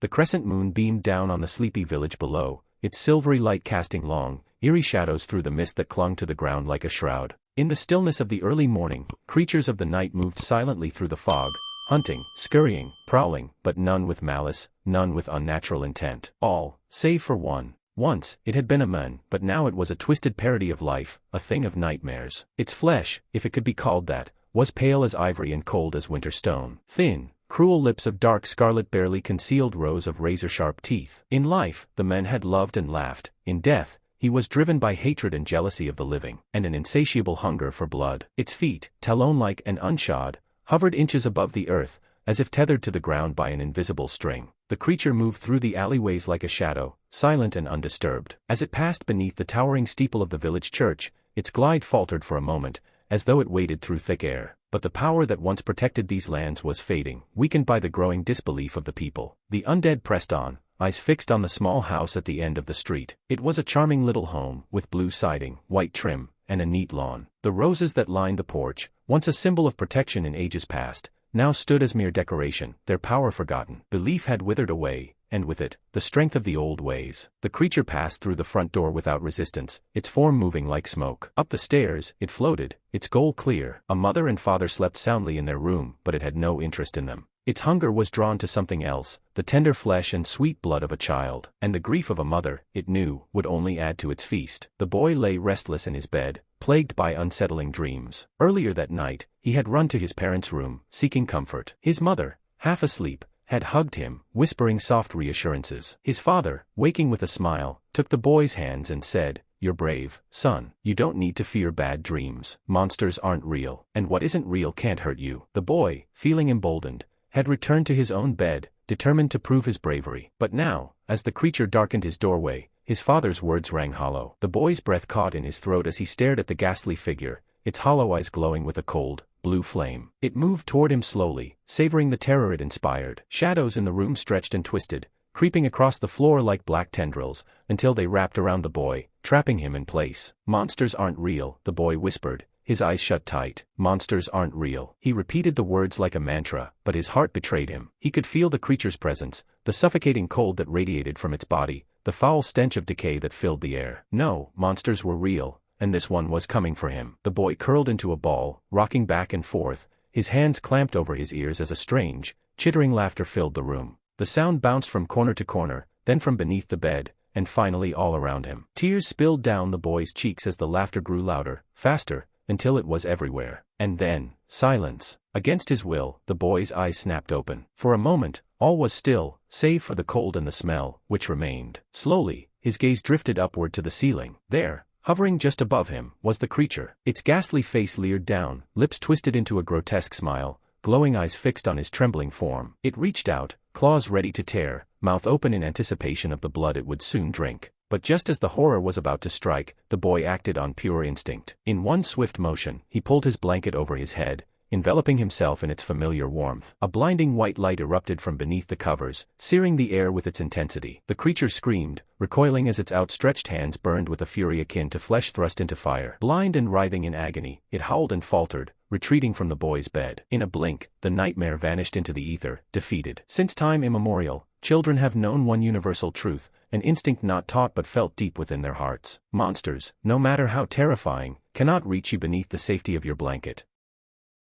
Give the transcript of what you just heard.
The crescent moon beamed down on the sleepy village below, its silvery light casting long, eerie shadows through the mist that clung to the ground like a shroud. In the stillness of the early morning, creatures of the night moved silently through the fog, hunting, scurrying, prowling, but none with malice, none with unnatural intent. All, save for one. Once, it had been a man, but now it was a twisted parody of life, a thing of nightmares. Its flesh, if it could be called that, was pale as ivory and cold as winter stone. Thin, cruel lips of dark scarlet barely concealed rows of razor-sharp teeth. In life, the man had loved and laughed. In death, he was driven by hatred and jealousy of the living, and an insatiable hunger for blood. Its feet, talon-like and unshod, hovered inches above the earth, as if tethered to the ground by an invisible string. The creature moved through the alleyways like a shadow, silent and undisturbed. As it passed beneath the towering steeple of the village church, its glide faltered for a moment, as though it waded through thick air. But the power that once protected these lands was fading, weakened by the growing disbelief of the people. The undead pressed on, eyes fixed on the small house at the end of the street. It was a charming little home, with blue siding, white trim, and a neat lawn. The roses that lined the porch, once a symbol of protection in ages past, now stood as mere decoration, their power forgotten. Belief had withered away, and with it, the strength of the old ways. The creature passed through the front door without resistance, its form moving like smoke. Up the stairs, it floated, its goal clear. A mother and father slept soundly in their room, but it had no interest in them. Its hunger was drawn to something else, the tender flesh and sweet blood of a child, and the grief of a mother, it knew, would only add to its feast. The boy lay restless in his bed, plagued by unsettling dreams. Earlier that night, he had run to his parents' room, seeking comfort. His mother, half asleep, had hugged him, whispering soft reassurances. His father, waking with a smile, took the boy's hands and said, "You're brave, son. You don't need to fear bad dreams. Monsters aren't real, and what isn't real can't hurt you." The boy, feeling emboldened, had returned to his own bed, determined to prove his bravery. But now, as the creature darkened his doorway, his father's words rang hollow. The boy's breath caught in his throat as he stared at the ghastly figure, its hollow eyes glowing with a cold, blue flame. It moved toward him slowly, savoring the terror it inspired. Shadows in the room stretched and twisted, creeping across the floor like black tendrils, until they wrapped around the boy, trapping him in place. "Monsters aren't real," the boy whispered, his eyes shut tight. "Monsters aren't real." He repeated the words like a mantra, but his heart betrayed him. He could feel the creature's presence, the suffocating cold that radiated from its body, the foul stench of decay that filled the air. No, monsters were real, and this one was coming for him. The boy curled into a ball, rocking back and forth, his hands clamped over his ears as a strange, chittering laughter filled the room. The sound bounced from corner to corner, then from beneath the bed, and finally all around him. Tears spilled down the boy's cheeks as the laughter grew louder, faster, until it was everywhere. And then, silence. Against his will, the boy's eyes snapped open. For a moment, all was still, save for the cold and the smell, which remained. Slowly, his gaze drifted upward to the ceiling. There, hovering just above him, was the creature. Its ghastly face leered down, lips twisted into a grotesque smile, glowing eyes fixed on his trembling form. It reached out, claws ready to tear, mouth open in anticipation of the blood it would soon drink. But just as the horror was about to strike, the boy acted on pure instinct. In one swift motion, he pulled his blanket over his head, enveloping himself in its familiar warmth. A blinding white light erupted from beneath the covers, searing the air with its intensity. The creature screamed, recoiling as its outstretched hands burned with a fury akin to flesh thrust into fire. Blind and writhing in agony, it howled and faltered, retreating from the boy's bed. In a blink, the nightmare vanished into the ether, defeated. Since time immemorial, children have known one universal truth, an instinct not taught but felt deep within their hearts. Monsters, no matter how terrifying, cannot reach you beneath the safety of your blanket.